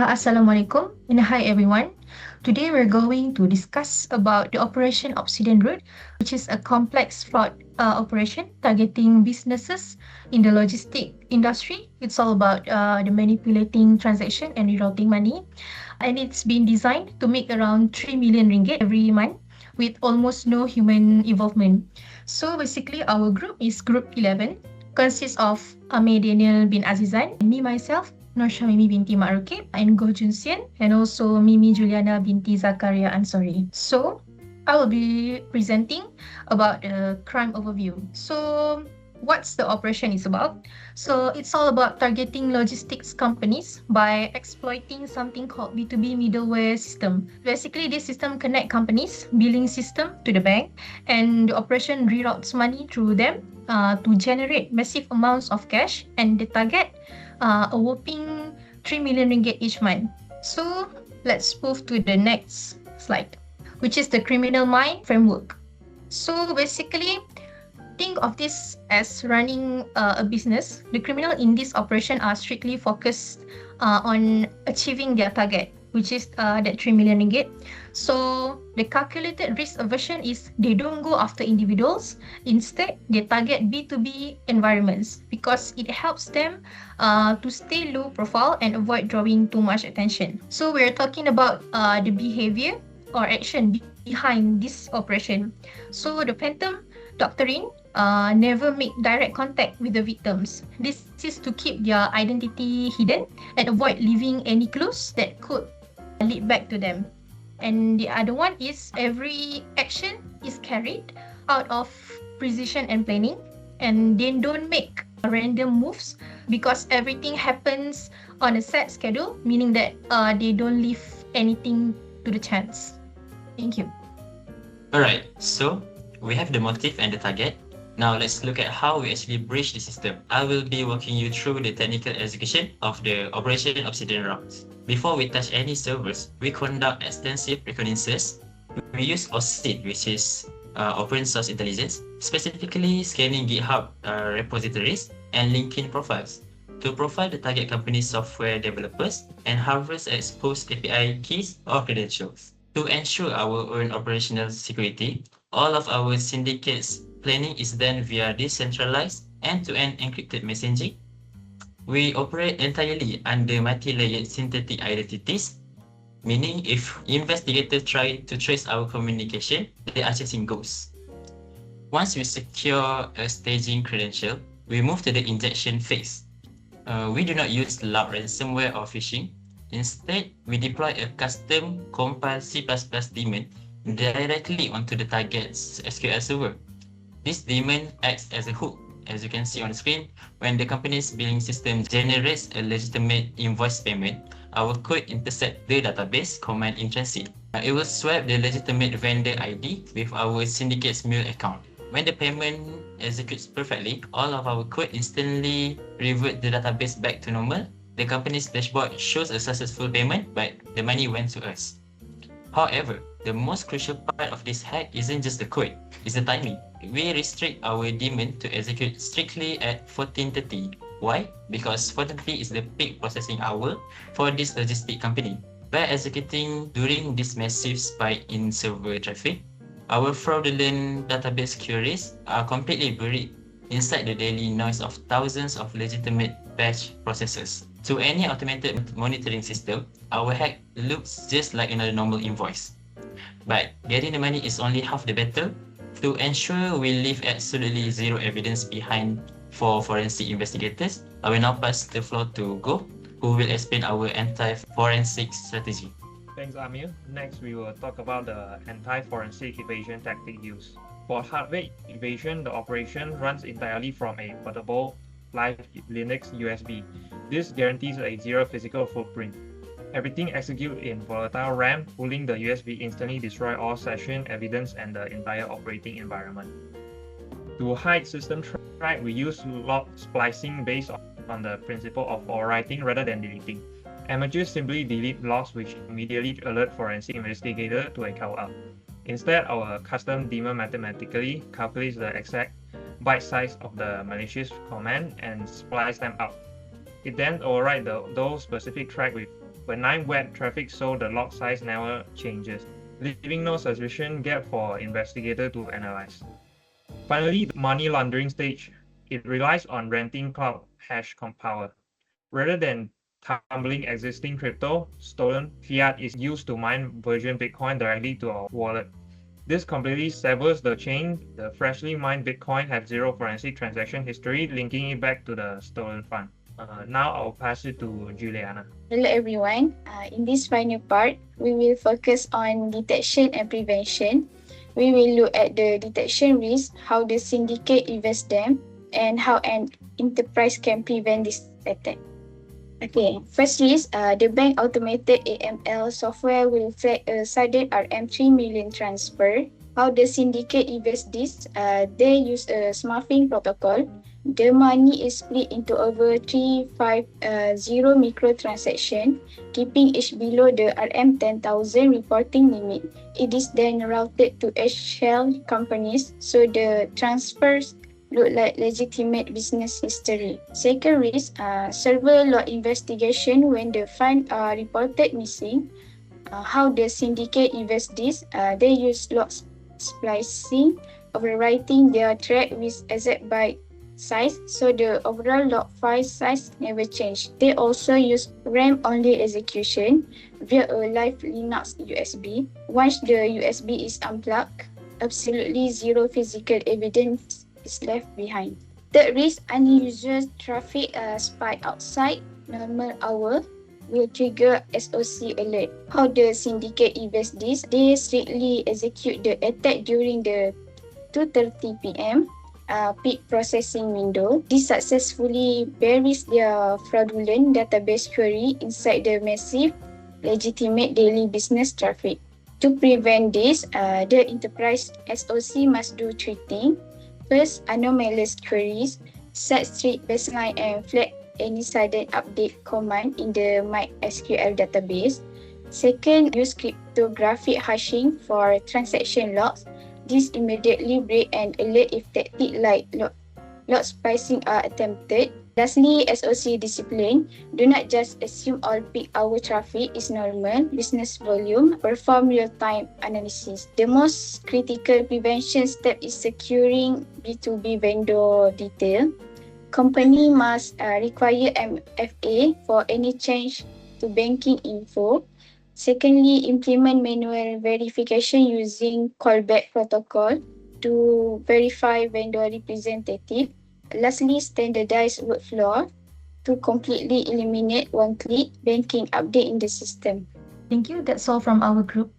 Assalamualaikum and hi everyone. Today we're going to discuss about the Operation Obsidian Route, which is a complex fraud operation targeting businesses in the logistic industry. It's all about the manipulating transaction and rerouting money, and it's been designed to make around 3 million ringgit every month with almost no human involvement. So basically, our group is Group 11, consists of Amir Daniel bin Azizan, and me myself, Nur Shamimi binti Ma'rukib, and Goh Jun Sien, and also Mimi Juliana binti Zakaria Ansori. So, I will be presenting about the crime overview. So, what's the operation is about? So, it's all about targeting logistics companies by exploiting something called B2B middleware system. Basically, this system connect companies' billing system to the bank, and the operation reroutes money through them to generate massive amounts of cash, and the target a whopping 3 million ringgit each month. So let's move to the next slide, which is the criminal mind framework. So basically, think of this as running a business. The criminal in this operation are strictly focused on achieving their target, which is that 3 million ringgit. So the calculated risk aversion is they don't go after individuals. Instead, they target B2B environments because it helps them to stay low profile and avoid drawing too much attention. So we're talking about the behavior or action behind this operation. So the phantom doctrine never make direct contact with the victims. This is to keep their identity hidden and avoid leaving any clues that could lead back to them. And the other one is every action is carried out of precision and planning, and they don't make random moves because everything happens on a set schedule, meaning that they don't leave anything to the chance. Thank you. Alright, so we have the motive and the target. Now let's look at how we actually breach the system. I will be walking you through the technical execution of the Operation Obsidian route. Before we touch any servers, we conduct extensive reconnaissance. We use OSINT, which is Open Source Intelligence, specifically scanning GitHub repositories and LinkedIn profiles to profile the target company's software developers and harvest exposed API keys or credentials. To ensure our own operational security, all of our syndicates planning is done via decentralized end-to-end encrypted messaging. We operate entirely under multi-layered synthetic identities, meaning if investigators try to trace our communication, they are chasing ghosts. Once we secure a staging credential, we move to the injection phase. We do not use loud ransomware or phishing. Instead, we deploy a custom compiled C++ daemon directly onto the target's SQL server. This daemon acts as a hook, as you can see on the screen. When the company's billing system generates a legitimate invoice payment, our code intercepts the database command in transit. It will swap the legitimate vendor ID with our syndicate's mail account. When the payment executes perfectly, all of our code instantly revert the database back to normal. The company's dashboard shows a successful payment, but the money went to us. However, the most crucial part of this hack isn't just the code, it's the timing. We restrict our daemon to execute strictly at 14:30. Why? Because 14:30 is the peak processing hour for this logistic company. By executing during this massive spike in server traffic, our fraudulent database queries are completely buried inside the daily noise of thousands of legitimate batch processes. To any automated monitoring system, our hack looks just like another normal invoice. But getting the money is only half the battle. To ensure we leave absolutely zero evidence behind for forensic investigators, I will now pass the floor to Go, who will explain our anti-forensic strategy. Thanks, Amir. Next, we will talk about the anti-forensic evasion tactic used. For hardware evasion, the operation runs entirely from a portable live Linux USB. This guarantees a zero physical footprint. Everything executes in volatile RAM, pulling the USB instantly destroy all session evidence and the entire operating environment. To hide system track, we use log splicing based on the principle of overwriting rather than deleting. Amateurs simply delete logs which immediately alert forensic investigator to a cover-up. Instead, our custom daemon mathematically calculates the exact byte size of the malicious command and splice them out. It then overrides those specific track with When 9 wet traffic, so the log size never changes, leaving no sufficient gap for investigator to analyze. Finally, the money laundering stage, it relies on renting cloud hash power. Rather than tumbling existing crypto, stolen fiat is used to mine version Bitcoin directly to our wallet. This completely severs the chain. The freshly mined Bitcoin have zero forensic transaction history, linking it back to the stolen fund. Now I'll pass it to Juliana. Hello everyone. In this final part, we will focus on detection and prevention. We will look at the detection risk, how the syndicate invests them, and how an enterprise can prevent this attack. Okay, first risk, the bank automated AML software will flag a sudden RM3 million transfer. How the syndicate invests this? They use a smurfing protocol. The money is split into over 350 micro-transactions, keeping each below the RM10,000 reporting limit. It is then routed to shell companies, so the transfers look like legitimate business history. Second risk, server log investigation when the funds are reported missing. How the syndicate invests this? They use log splicing, overwriting their thread with exact byte size, so the overall log file size never change. They also use RAM-only execution via a live Linux USB. Once the USB is unplugged, absolutely zero physical evidence is left behind. Third risk, unusual traffic spike outside normal hour will trigger SOC alert. How the syndicate invests this? They strictly execute the attack during the 2:30 p.m. Peak processing window. This successfully buries their fraudulent database query inside the massive, legitimate daily business traffic. To prevent this, the enterprise SOC must do three things. First, anomalous queries, set strict baseline and flag any sudden update command in the MySQL database. Second, use cryptographic hashing for transaction logs. This immediately break an alert if tactics like log splicing are attempted. Lastly, SOC discipline. Do not just assume all peak hour traffic is normal business volume. Perform real-time analysis. The most critical prevention step is securing B2B vendor detail. Company must require MFA for any change to banking info. Secondly, implement manual verification using callback protocol to verify vendor representative. Lastly, standardize workflow to completely eliminate one-click banking update in the system. Thank you. That's all from our group.